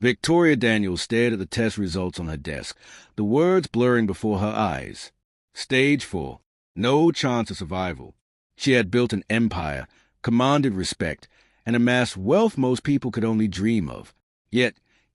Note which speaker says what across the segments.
Speaker 1: Victoria Daniels stared at the test results on her desk, the words blurring before her eyes. Stage 4. No chance of survival. She had built an empire, commanded respect, and amassed wealth most people could only dream of. Yet,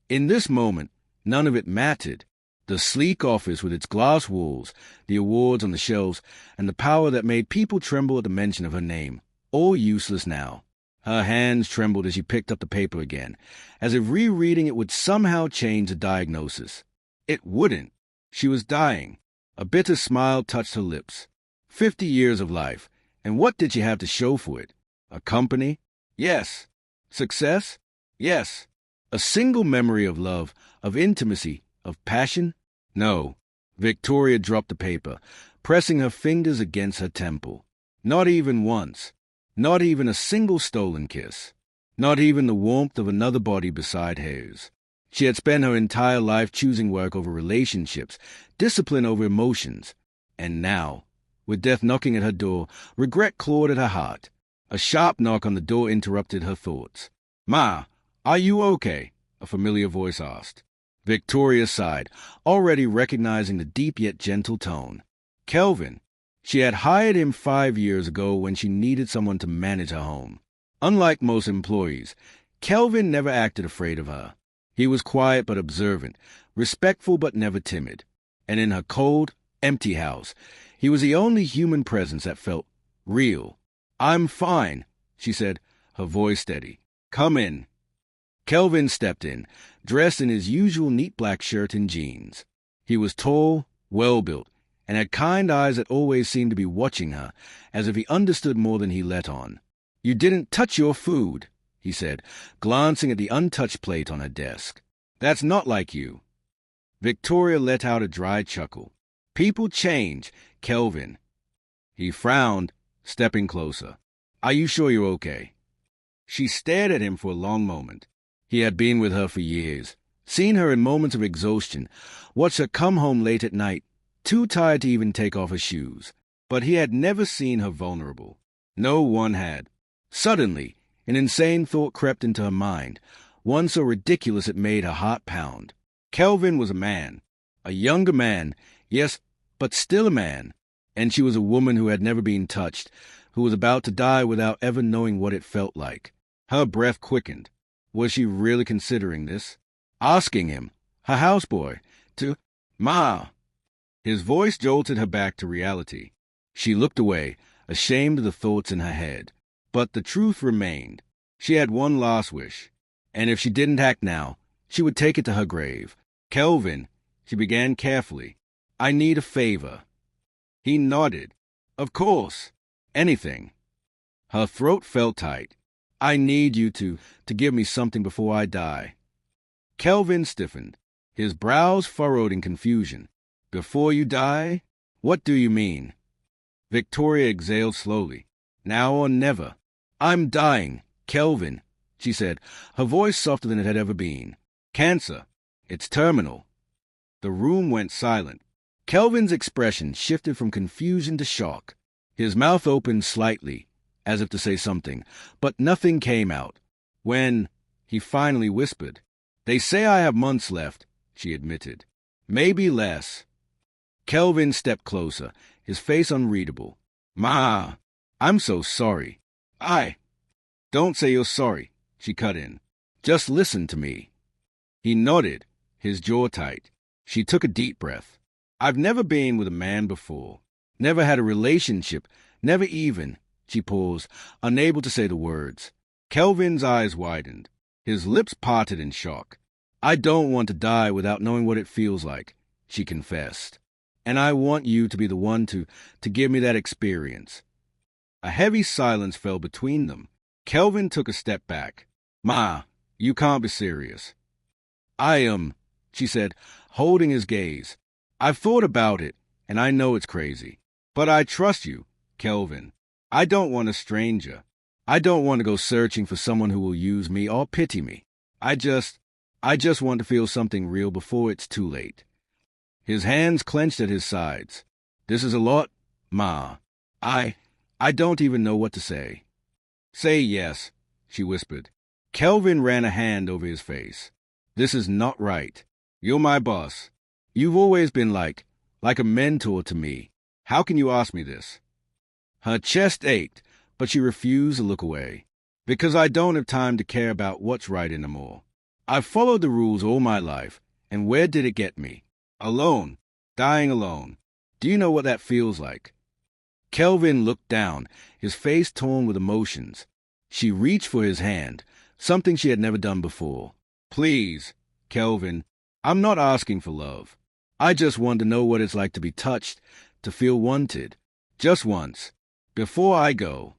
Speaker 1: in this moment, none of it mattered. The sleek office with its glass walls, the awards on the shelves, and the power that made people tremble at the mention of her name, all useless now. Her hands trembled as she picked up the paper again, as if rereading it would somehow change the diagnosis. It wouldn't. She was dying. A bitter smile touched her lips. 50 years of life, and what did she have to show for it? A company? Yes. Success? Yes. A single memory of love, of intimacy, of passion? No. Victoria dropped the paper, pressing her fingers against her temple. Not even once. Not even a single stolen kiss. Not even the warmth of another body beside hers. She had spent her entire life choosing work over relationships, discipline over emotions. And now, with death knocking at her door, regret clawed at her heart. A sharp knock on the door interrupted her thoughts. "Ma, are you okay?" a familiar voice asked. Victoria sighed, already recognizing the deep yet gentle tone. Kelvin. She had hired him 5 years ago when she needed someone to manage her home. Unlike most employees, Kelvin never acted afraid of her. He was quiet but observant, respectful but never timid. And in her cold, empty house, he was the only human presence that felt real. "I'm fine," she said, her voice steady. "Come in." Kelvin stepped in, dressed in his usual neat black shirt and jeans. He was tall, well-built, and had kind eyes that always seemed to be watching her, as if he understood more than he let on. "You didn't touch your food," he said, glancing at the untouched plate on her desk. "That's not like you." Victoria let out a dry chuckle. "People change, Kelvin." He frowned, stepping closer. "Are you sure you're okay?" She stared at him for a long moment. He had been with her for years, seen her in moments of exhaustion, watched her come home late at night, too tired to even take off her shoes. But he had never seen her vulnerable. No one had. Suddenly, an insane thought crept into her mind, one so ridiculous it made her heart pound. Kelvin was a man. A younger man, yes, but still a man. And she was a woman who had never been touched, who was about to die without ever knowing what it felt like. Her breath quickened. Was she really considering this? Asking him, her houseboy, to... "Ma!" His voice jolted her back to reality. She looked away, ashamed of the thoughts in her head. But the truth remained. She had one last wish. And if she didn't act now, she would take it to her grave. "Kelvin," she began carefully, "I need a favor." He nodded. "Of course. Anything." Her throat felt tight. "I need you to give me something before I die." Kelvin stiffened, his brows furrowed in confusion. "Before you die? What do you mean?" Victoria exhaled slowly. "Now or never." "I'm dying, Kelvin," she said, her voice softer than it had ever been. "Cancer. It's terminal." The room went silent. Kelvin's expression shifted from confusion to shock. His mouth opened slightly, as if to say something, but nothing came out. When he finally whispered, "They say I have months left," she admitted. "Maybe less." Kelvin stepped closer, his face unreadable. "Ma, I'm so sorry. Don't say you're sorry," she cut in. "Just listen to me." He nodded, his jaw tight. She took a deep breath. "I've never been with a man before. Never had a relationship, never even..." She paused, unable to say the words. Kelvin's eyes widened. His lips parted in shock. "I don't want to die without knowing what it feels like," she confessed. "And I want you to be the one to give me that experience." A heavy silence fell between them. Kelvin took a step back. "Ma, you can't be serious." "I am," she said, holding his gaze. "I've thought about it, and I know it's crazy. But I trust you, Kelvin. I don't want a stranger. I don't want to go searching for someone who will use me or pity me. I just want to feel something real before it's too late." His hands clenched at his sides. "This is a lot, Ma. I don't even know what to say." "Say yes," she whispered. Kelvin ran a hand over his face. This is not right. You're my boss. You've always been like a mentor to me. How can you ask me this? Her chest ached, but she refused to look away. Because I don't have time to care about what's right anymore. I've followed the rules all my life, and where did it get me? Alone. Dying alone. Do you know what that feels like? Kelvin looked down, his face torn with emotions. She reached for his hand, something she had never done before. Please, Kelvin, I'm not asking for love. I just want to know what it's like to be touched, to feel wanted. Just once. Before I go.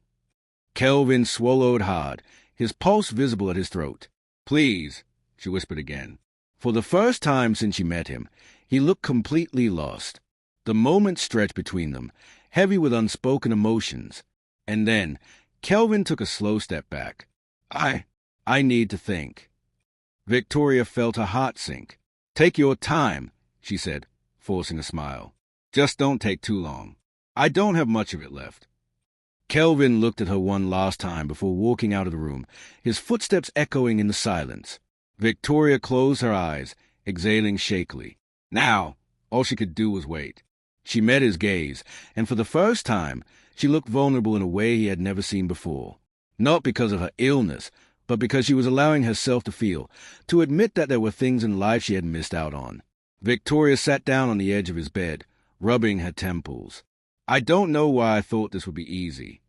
Speaker 1: Kelvin swallowed hard, his pulse visible at his throat. Please, she whispered again. For the first time since she met him, he looked completely lost. The moment stretched between them, heavy with unspoken emotions. And then, Kelvin took a slow step back. I need to think. Victoria felt her heart sink. Take your time, she said, forcing a smile. Just don't take too long. I don't have much of it left. Kelvin looked at her one last time before walking out of the room, his footsteps echoing in the silence. Victoria closed her eyes, exhaling shakily. Now, all she could do was wait. She met his gaze, and for the first time, she looked vulnerable in a way he had never seen before. Not because of her illness, but because she was allowing herself to feel, to admit that there were things in life she had missed out on. Victoria sat down on the edge of his bed, rubbing her temples. I don't know why I thought this would be easy.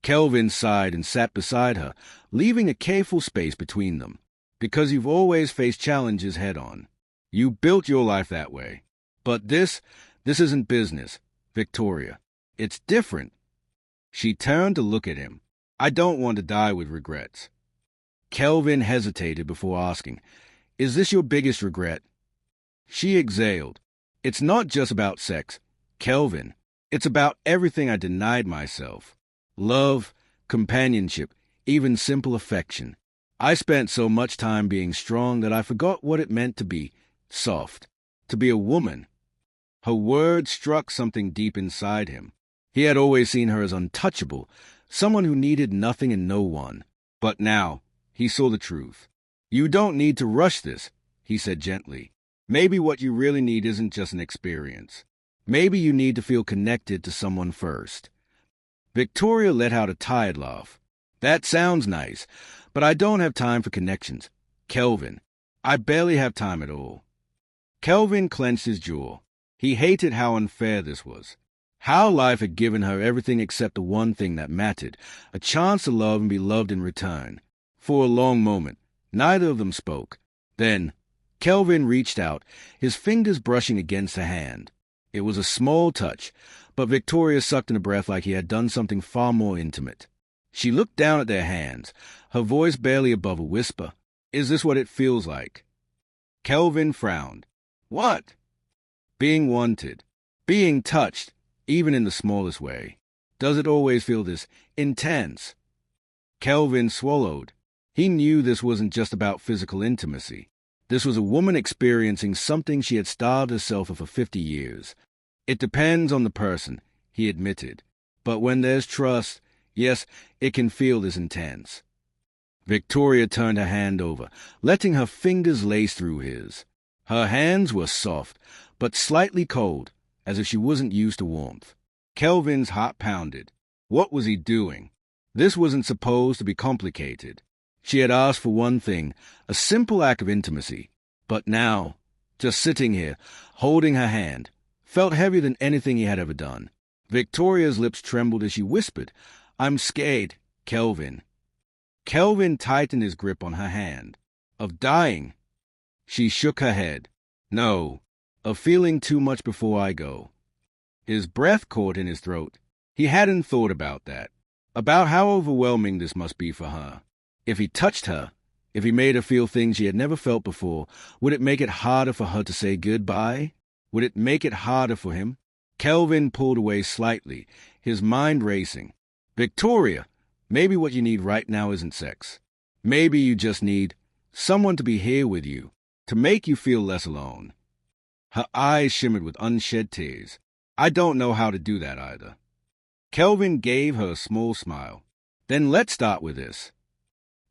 Speaker 1: Kelvin sighed and sat beside her, leaving a careful space between them. Because you've always faced challenges head-on. You built your life that way. But this isn't business, Victoria. It's different. She turned to look at him. I don't want to die with regrets. Kelvin hesitated before asking, Is this your biggest regret? She exhaled. It's not just about sex, Kelvin. It's about everything I denied myself. Love, companionship, even simple affection. I spent so much time being strong that I forgot what it meant to be soft, to be a woman. Her words struck something deep inside him. He had always seen her as untouchable, someone who needed nothing and no one. But now, he saw the truth. You don't need to rush this, he said gently. Maybe what you really need isn't just an experience. Maybe you need to feel connected to someone first. Victoria let out a tired laugh. That sounds nice, but I don't have time for connections. Kelvin, I barely have time at all. Kelvin clenched his jaw. He hated how unfair this was. How life had given her everything except the one thing that mattered, a chance to love and be loved in return. For a long moment, neither of them spoke. Then, Kelvin reached out, his fingers brushing against her hand. It was a small touch, but Victoria sucked in a breath like he had done something far more intimate. She looked down at their hands, her voice barely above a whisper. Is this what it feels like? Kelvin frowned. What? Being wanted. Being touched, even in the smallest way. Does it always feel this intense? Kelvin swallowed. He knew this wasn't just about physical intimacy. This was a woman experiencing something she had starved herself of for 50 years. It depends on the person, he admitted. But when there's trust, yes, it can feel this intense. Victoria turned her hand over, letting her fingers lace through his. Her hands were soft, but slightly cold, as if she wasn't used to warmth. Kelvin's heart pounded. What was he doing? This wasn't supposed to be complicated. She had asked for one thing, a simple act of intimacy. But now, just sitting here, holding her hand, felt heavier than anything he had ever done. Victoria's lips trembled as she whispered, I'm scared, Kelvin. Kelvin tightened his grip on her hand. Of dying. She shook her head. No, of feeling too much before I go. His breath caught in his throat. He hadn't thought about that, about how overwhelming this must be for her. If he touched her, if he made her feel things she had never felt before, would it make it harder for her to say goodbye? Would it make it harder for him? Kelvin pulled away slightly, his mind racing. Victoria, maybe what you need right now isn't sex. Maybe you just need someone to be here with you, to make you feel less alone. Her eyes shimmered with unshed tears. I don't know how to do that either. Kelvin gave her a small smile. Then let's start with this.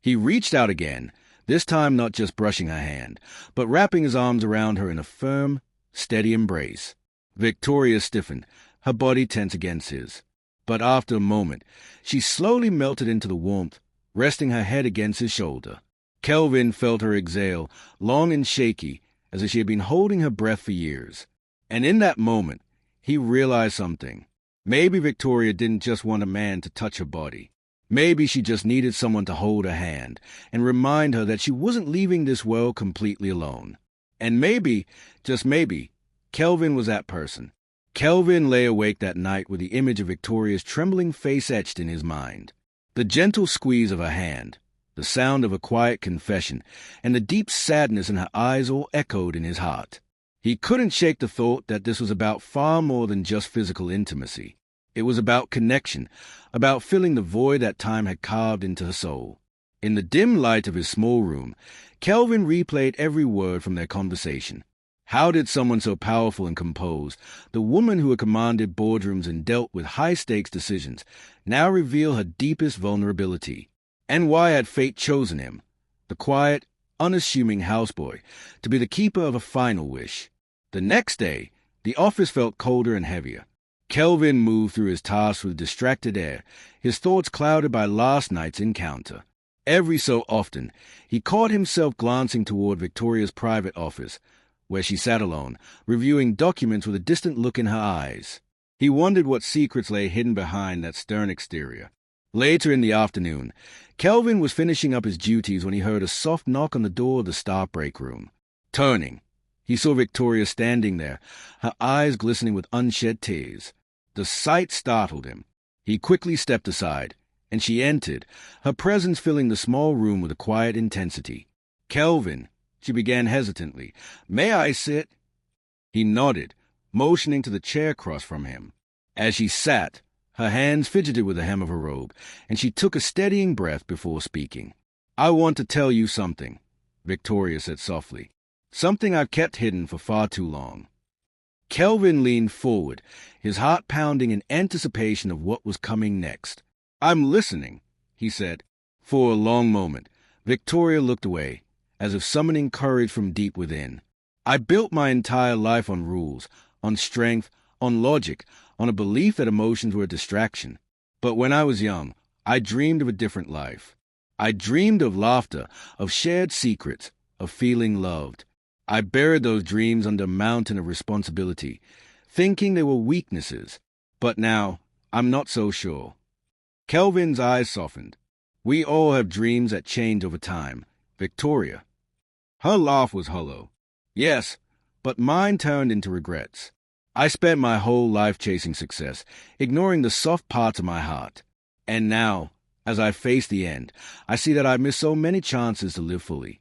Speaker 1: He reached out again, this time not just brushing her hand, but wrapping his arms around her in a firm, steady embrace. Victoria stiffened, her body tense against his. But after a moment, she slowly melted into the warmth, resting her head against his shoulder. Kelvin felt her exhale, long and shaky, as if she had been holding her breath for years. And in that moment, he realized something. Maybe Victoria didn't just want a man to touch her body. Maybe she just needed someone to hold her hand and remind her that she wasn't leaving this world completely alone. And maybe, just maybe, Kelvin was that person. Kelvin lay awake that night with the image of Victoria's trembling face etched in his mind. The gentle squeeze of her hand, the sound of a quiet confession, and the deep sadness in her eyes all echoed in his heart. He couldn't shake the thought that this was about far more than just physical intimacy. It was about connection, about filling the void that time had carved into her soul. In the dim light of his small room, Kelvin replayed every word from their conversation. How did someone so powerful and composed, the woman who had commanded boardrooms and dealt with high-stakes decisions, now reveal her deepest vulnerability? And why had fate chosen him, the quiet, unassuming houseboy, to be the keeper of a final wish? The next day, the office felt colder and heavier. Kelvin moved through his tasks with distracted air, his thoughts clouded by last night's encounter. Every so often, he caught himself glancing toward Victoria's private office, where she sat alone, reviewing documents with a distant look in her eyes. He wondered what secrets lay hidden behind that stern exterior. Later in the afternoon, Kelvin was finishing up his duties when he heard a soft knock on the door of the staff break room. Turning, he saw Victoria standing there, her eyes glistening with unshed tears. The sight startled him. He quickly stepped aside, and she entered, her presence filling the small room with a quiet intensity. "Kelvin," she began hesitantly, "may I sit?" He nodded, motioning to the chair across from him. As she sat, her hands fidgeted with the hem of her robe, and she took a steadying breath before speaking. "I want to tell you something," Victoria said softly. "Something I've kept hidden for far too long." Kelvin leaned forward, his heart pounding in anticipation of what was coming next. "I'm listening," he said. For a long moment, Victoria looked away, as if summoning courage from deep within. "I built my entire life on rules, on strength, on logic, on a belief that emotions were a distraction. But when I was young, I dreamed of a different life. I dreamed of laughter, of shared secrets, of feeling loved. I buried those dreams under a mountain of responsibility, thinking they were weaknesses. But now, I'm not so sure." Kelvin's eyes softened. "We all have dreams that change over time, Victoria." Her laugh was hollow. "Yes, but mine turned into regrets. I spent my whole life chasing success, ignoring the soft parts of my heart. And now, as I face the end, I see that I missed so many chances to live fully."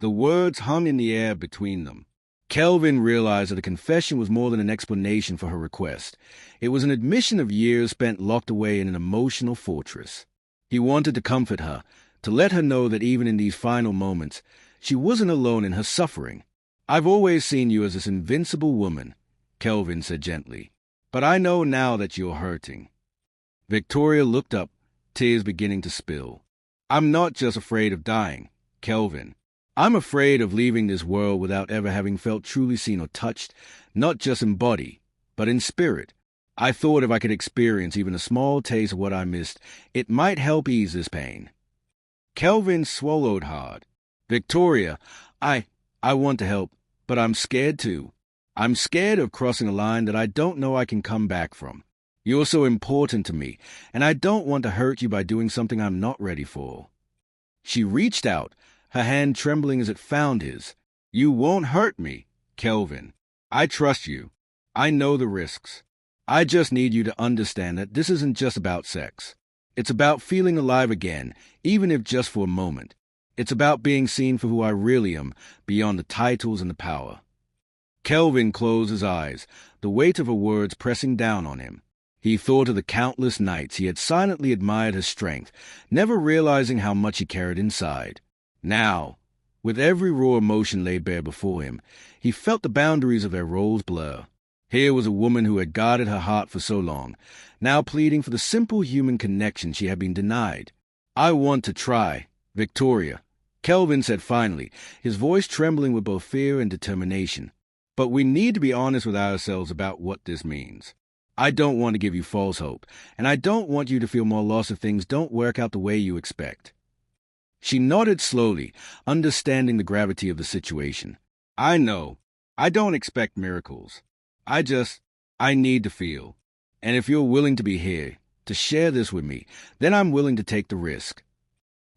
Speaker 1: The words hung in the air between them. Kelvin realized that the confession was more than an explanation for her request. It was an admission of years spent locked away in an emotional fortress. He wanted to comfort her, to let her know that even in these final moments, she wasn't alone in her suffering. "I've always seen you as this invincible woman," Kelvin said gently. "But I know now that you're hurting." Victoria looked up, tears beginning to spill. "I'm not just afraid of dying, Kelvin. I'm afraid of leaving this world without ever having felt truly seen or touched, not just in body, but in spirit. I thought if I could experience even a small taste of what I missed, it might help ease this pain." Kelvin swallowed hard. "Victoria, I want to help, but I'm scared too. I'm scared of crossing a line that I don't know I can come back from. You're so important to me, and I don't want to hurt you by doing something I'm not ready for." She reached out, her hand trembling as it found his. "You won't hurt me, Kelvin. I trust you. I know the risks. I just need you to understand that this isn't just about sex. It's about feeling alive again, even if just for a moment. It's about being seen for who I really am, beyond the titles and the power." Kelvin closed his eyes, the weight of her words pressing down on him. He thought of the countless nights he had silently admired her strength, never realizing how much he carried inside. Now, with every raw emotion laid bare before him, he felt the boundaries of their roles blur. Here was a woman who had guarded her heart for so long, now pleading for the simple human connection she had been denied. "I want to try, Victoria," Kelvin said finally, his voice trembling with both fear and determination. But we need to be honest with ourselves about what this means. I don't want to give you false hope, and I don't want you to feel more lost if things don't work out the way you expect. She nodded slowly, understanding the gravity of the situation. I know. I don't expect miracles. I need to feel. And if you're willing to be here, to share this with me, then I'm willing to take the risk.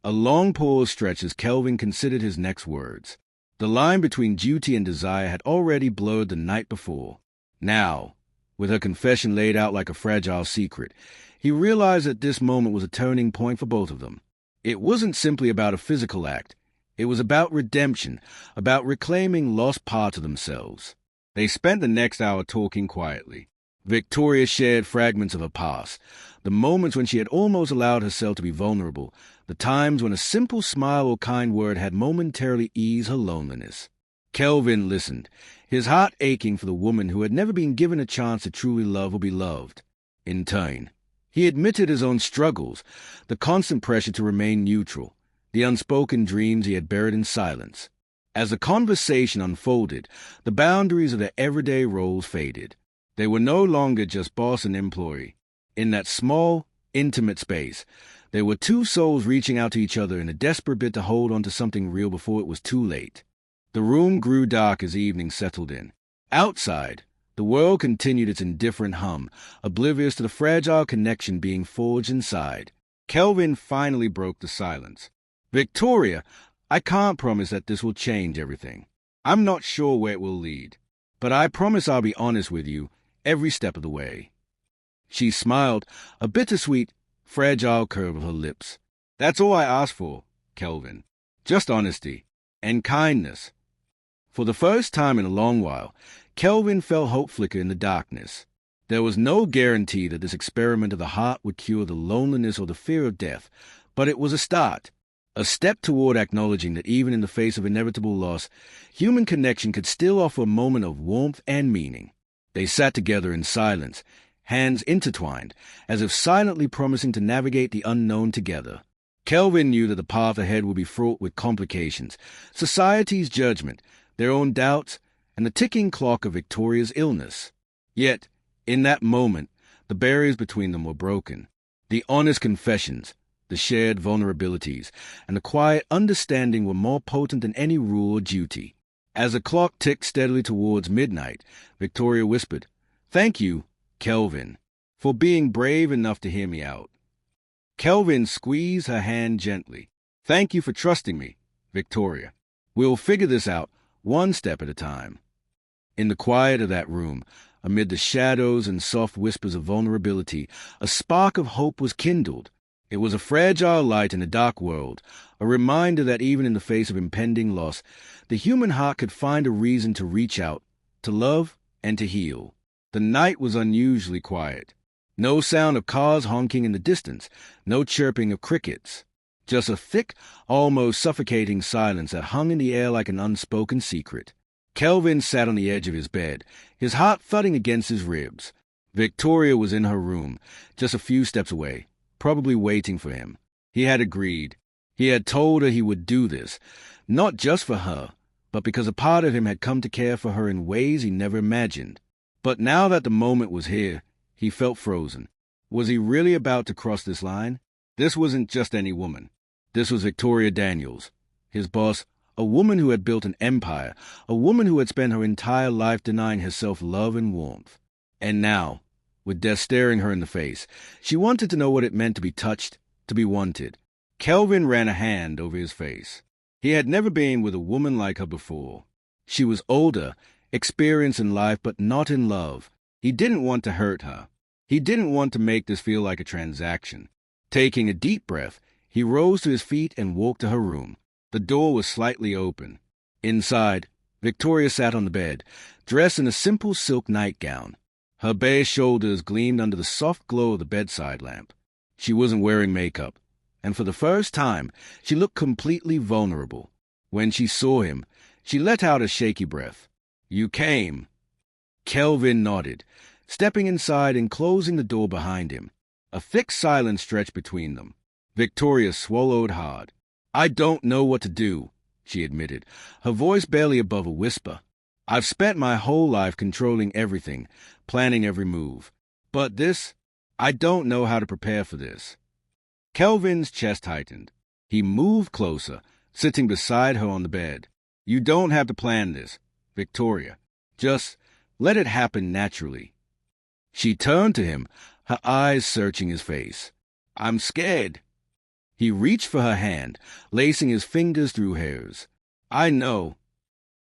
Speaker 1: A long pause stretched as Kelvin considered his next words. The line between duty and desire had already blurred the night before. Now, with her confession laid out like a fragile secret, he realized that this moment was a turning point for both of them. It wasn't simply about a physical act. It was about redemption, about reclaiming lost parts of themselves. They spent the next hour talking quietly. Victoria shared fragments of her past, the moments when she had almost allowed herself to be vulnerable, the times when a simple smile or kind word had momentarily eased her loneliness. Kelvin listened, his heart aching for the woman who had never been given a chance to truly love or be loved. In turn, he admitted his own struggles, the constant pressure to remain neutral, the unspoken dreams he had buried in silence. As the conversation unfolded, the boundaries of their everyday roles faded. They were no longer just boss and employee. In that small, intimate space, they were two souls reaching out to each other in a desperate bid to hold on to something real before it was too late. The room grew dark as evening settled in. Outside, the world continued its indifferent hum, oblivious to the fragile connection being forged inside. Kelvin finally broke the silence. Victoria, I can't promise that this will change everything. I'm not sure where it will lead, but I promise I'll be honest with you every step of the way. She smiled, a bittersweet, fragile curve of her lips. That's all I ask for, Kelvin. Just honesty and kindness. For the first time in a long while, Kelvin felt hope flicker in the darkness. There was no guarantee that this experiment of the heart would cure the loneliness or the fear of death, but it was a start, a step toward acknowledging that even in the face of inevitable loss, human connection could still offer a moment of warmth and meaning. They sat together in silence, hands intertwined, as if silently promising to navigate the unknown together. Kelvin knew that the path ahead would be fraught with complications, society's judgment, their own doubts, and the ticking clock of Victoria's illness. Yet, in that moment, the barriers between them were broken. The honest confessions, the shared vulnerabilities, and the quiet understanding were more potent than any rule or duty. As the clock ticked steadily towards midnight, Victoria whispered, "Thank you, Kelvin, for being brave enough to hear me out." Kelvin squeezed her hand gently. "Thank you for trusting me, Victoria. We'll figure this out one step at a time." In the quiet of that room, amid the shadows and soft whispers of vulnerability, a spark of hope was kindled. It was a fragile light in a dark world, a reminder that even in the face of impending loss, the human heart could find a reason to reach out, to love, and to heal. The night was unusually quiet. No sound of cars honking in the distance, no chirping of crickets. Just a thick, almost suffocating silence that hung in the air like an unspoken secret. Kelvin sat on the edge of his bed, his heart thudding against his ribs. Victoria was in her room, just a few steps away, probably waiting for him. He had agreed. He had told her he would do this, not just for her, but because a part of him had come to care for her in ways he never imagined. But now that the moment was here, he felt frozen. Was he really about to cross this line? This wasn't just any woman. This was Victoria Daniels, his boss, a woman who had built an empire, a woman who had spent her entire life denying herself love and warmth. And now, with death staring her in the face, she wanted to know what it meant to be touched, to be wanted. Kelvin ran a hand over his face. He had never been with a woman like her before. She was older, experienced in life, but not in love. He didn't want to hurt her. He didn't want to make this feel like a transaction. Taking a deep breath, he rose to his feet and walked to her room. The door was slightly open. Inside, Victoria sat on the bed, dressed in a simple silk nightgown. Her bare shoulders gleamed under the soft glow of the bedside lamp. She wasn't wearing makeup, and for the first time, she looked completely vulnerable. When she saw him, she let out a shaky breath. "You came." Kelvin nodded, stepping inside and closing the door behind him. A thick silence stretched between them. Victoria swallowed hard. I don't know what to do, she admitted, her voice barely above a whisper. I've spent my whole life controlling everything, planning every move. But this, I don't know how to prepare for this. Kelvin's chest tightened. He moved closer, sitting beside her on the bed. You don't have to plan this, Victoria. Just let it happen naturally. She turned to him, her eyes searching his face. I'm scared. He reached for her hand, lacing his fingers through hers. I know.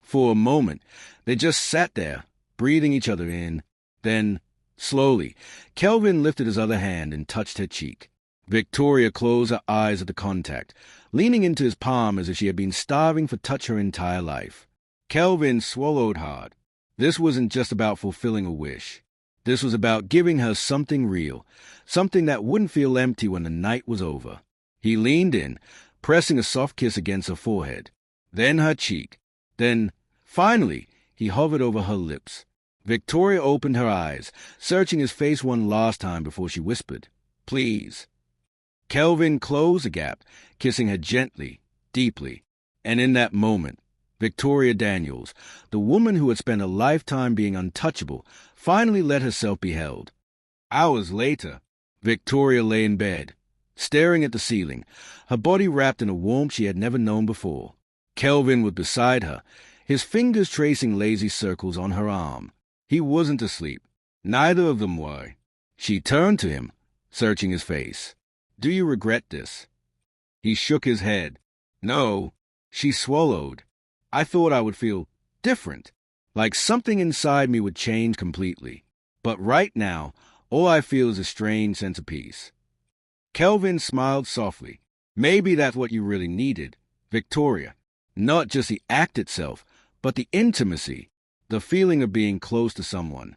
Speaker 1: For a moment, they just sat there, breathing each other in. Then, slowly, Kelvin lifted his other hand and touched her cheek. Victoria closed her eyes at the contact, leaning into his palm as if she had been starving for touch her entire life. Kelvin swallowed hard. This wasn't just about fulfilling a wish. This was about giving her something real, something that wouldn't feel empty when the night was over. He leaned in, pressing a soft kiss against her forehead, then her cheek. Then, finally, he hovered over her lips. Victoria opened her eyes, searching his face one last time before she whispered, Please. Kelvin closed the gap, kissing her gently, deeply. And in that moment, Victoria Daniels, the woman who had spent a lifetime being untouchable, finally let herself be held. Hours later, Victoria lay in bed, staring at the ceiling, her body wrapped in a warmth she had never known before. Kelvin was beside her, his fingers tracing lazy circles on her arm. He wasn't asleep. Neither of them were. She turned to him, searching his face. Do you regret this? He shook his head. No. She swallowed. I thought I would feel different, like something inside me would change completely. But right now, all I feel is a strange sense of peace. Kelvin smiled softly. Maybe that's what you really needed, Victoria. Not just the act itself, but the intimacy, the feeling of being close to someone.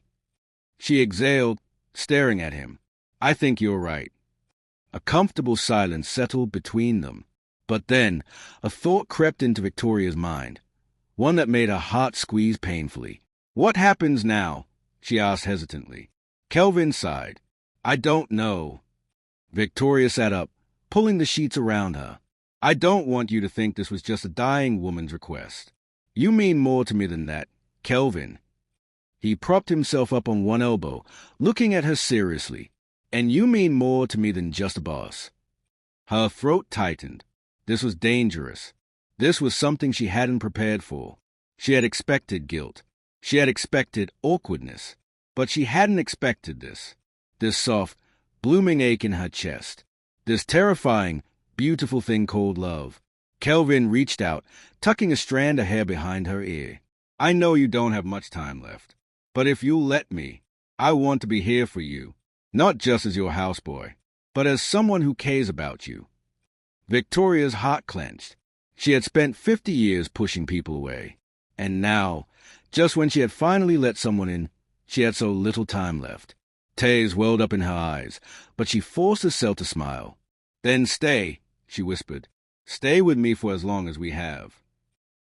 Speaker 1: She exhaled, staring at him. I think you're right. A comfortable silence settled between them. But then, a thought crept into Victoria's mind, one that made her heart squeeze painfully. What happens now? She asked hesitantly. Kelvin sighed. I don't know. Victoria sat up, pulling the sheets around her. I don't want you to think this was just a dying woman's request. You mean more to me than that, Kelvin. He propped himself up on one elbow, looking at her seriously. And you mean more to me than just a boss. Her throat tightened. This was dangerous. This was something she hadn't prepared for. She had expected guilt. She had expected awkwardness. But she hadn't expected this. This soft, blooming ache in her chest. This terrifying, beautiful thing called love. Kelvin reached out, tucking a strand of hair behind her ear. I know you don't have much time left. But if you'll let me, I want to be here for you. Not just as your houseboy, but as someone who cares about you. Victoria's heart clenched. She had spent 50 years pushing people away. And now, just when she had finally let someone in, she had so little time left. Tears welled up in her eyes, but she forced herself to smile. Then stay, she whispered. Stay with me for as long as we have.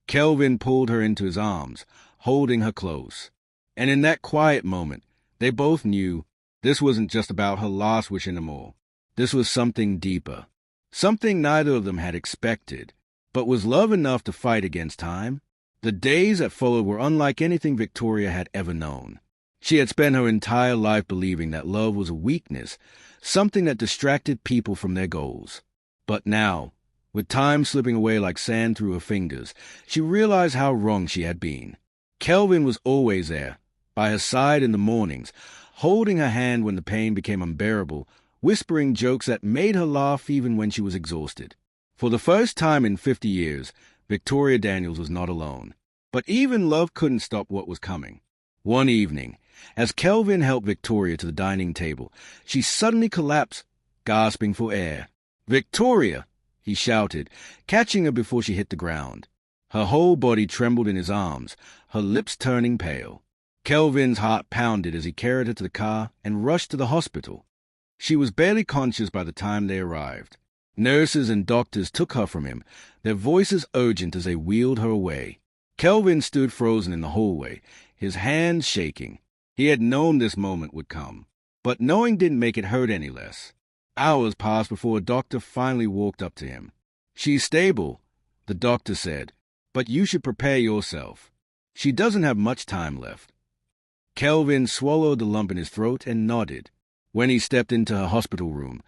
Speaker 1: Kelvin pulled her into his arms, holding her close. And in that quiet moment, they both knew this wasn't just about her last wish anymore. This was something deeper. Something neither of them had expected. But was love enough to fight against time? The days that followed were unlike anything Victoria had ever known. She had spent her entire life believing that love was a weakness, something that distracted people from their goals. But now, with time slipping away like sand through her fingers, she realized how wrong she had been. Kelvin was always there, by her side in the mornings, holding her hand when the pain became unbearable, whispering jokes that made her laugh even when she was exhausted. For the first time in 50 years, Victoria Daniels was not alone. But even love couldn't stop what was coming. One evening, as Kelvin helped Victoria to the dining table, she suddenly collapsed, gasping for air. Victoria! He shouted, catching her before she hit the ground. Her whole body trembled in his arms, her lips turning pale. Kelvin's heart pounded as he carried her to the car and rushed to the hospital. She was barely conscious by the time they arrived. Nurses and doctors took her from him, their voices urgent as they wheeled her away. Kelvin stood frozen in the hallway, his hands shaking. He had known this moment would come, but knowing didn't make it hurt any less. Hours passed before a doctor finally walked up to him. She's stable, the doctor said, but you should prepare yourself. She doesn't have much time left. Kelvin swallowed the lump in his throat and nodded. When he stepped into her hospital room,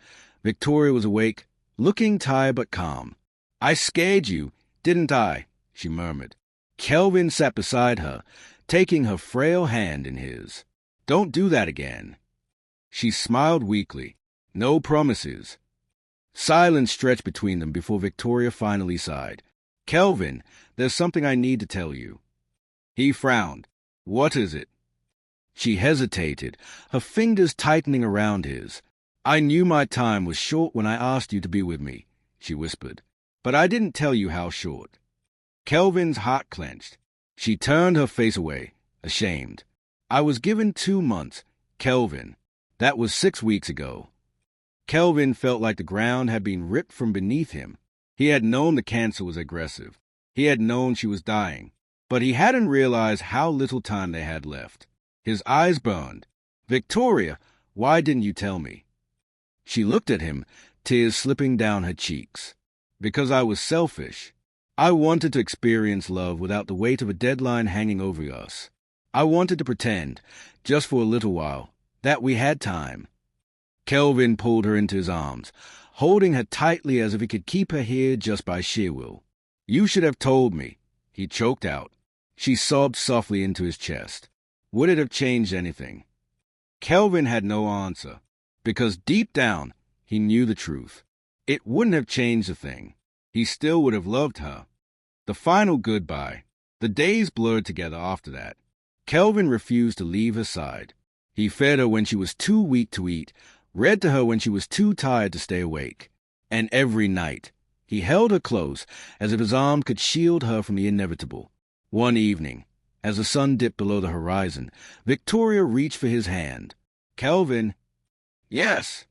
Speaker 1: Victoria was awake, looking tired but calm. I scared you, didn't I? She murmured. Kelvin sat beside her, taking her frail hand in his. Don't do that again. She smiled weakly. No promises. Silence stretched between them before Victoria finally sighed. Kelvin, there's something I need to tell you. He frowned. What is it? She hesitated, her fingers tightening around his. I knew my time was short when I asked you to be with me, she whispered. But I didn't tell you how short. Kelvin's heart clenched. She turned her face away, ashamed. I was given 2 months, Kelvin. That was 6 weeks ago. Kelvin felt like the ground had been ripped from beneath him. He had known the cancer was aggressive. He had known she was dying. But he hadn't realized how little time they had left. His eyes burned. Victoria, why didn't you tell me? She looked at him, tears slipping down her cheeks. Because I was selfish. I wanted to experience love without the weight of a deadline hanging over us. I wanted to pretend, just for a little while, that we had time. Kelvin pulled her into his arms, holding her tightly as if he could keep her here just by sheer will. You should have told me, he choked out. She sobbed softly into his chest. Would it have changed anything? Kelvin had no answer, because deep down he knew the truth. It wouldn't have changed a thing. He still would have loved her. The final goodbye. The days blurred together after that. Kelvin refused to leave her side. He fed her when she was too weak to eat, read to her when she was too tired to stay awake. And every night, he held her close, as if his arm could shield her from the inevitable. One evening, as the sun dipped below the horizon, Victoria reached for his hand. Kelvin. Yes.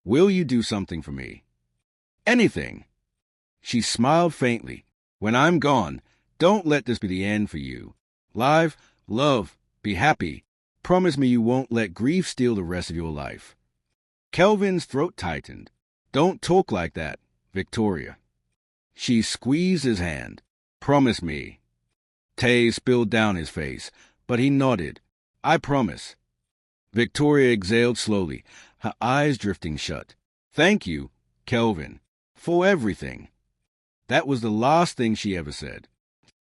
Speaker 1: Will you do something for me? Anything. She smiled faintly. When I'm gone, don't let this be the end for you. Live, love, be happy. Promise me you won't let grief steal the rest of your life. Kelvin's throat tightened. Don't talk like that, Victoria. She squeezed his hand. Promise me. Tears spilled down his face, but he nodded. I promise. Victoria exhaled slowly, her eyes drifting shut. Thank you, Kelvin, for everything. That was the last thing she ever said.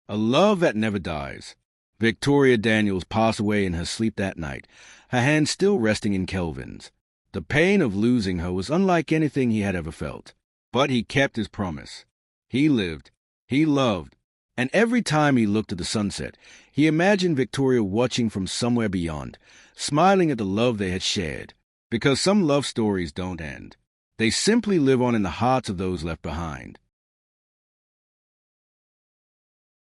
Speaker 1: A love that never dies. Victoria Daniels passed away in her sleep that night, her hand still resting in Kelvin's. The pain of losing her was unlike anything he had ever felt. But he kept his promise. He lived. He loved. And every time he looked at the sunset, he imagined Victoria watching from somewhere beyond, smiling at the love they had shared. Because some love stories don't end. They simply live on in the hearts of those left behind.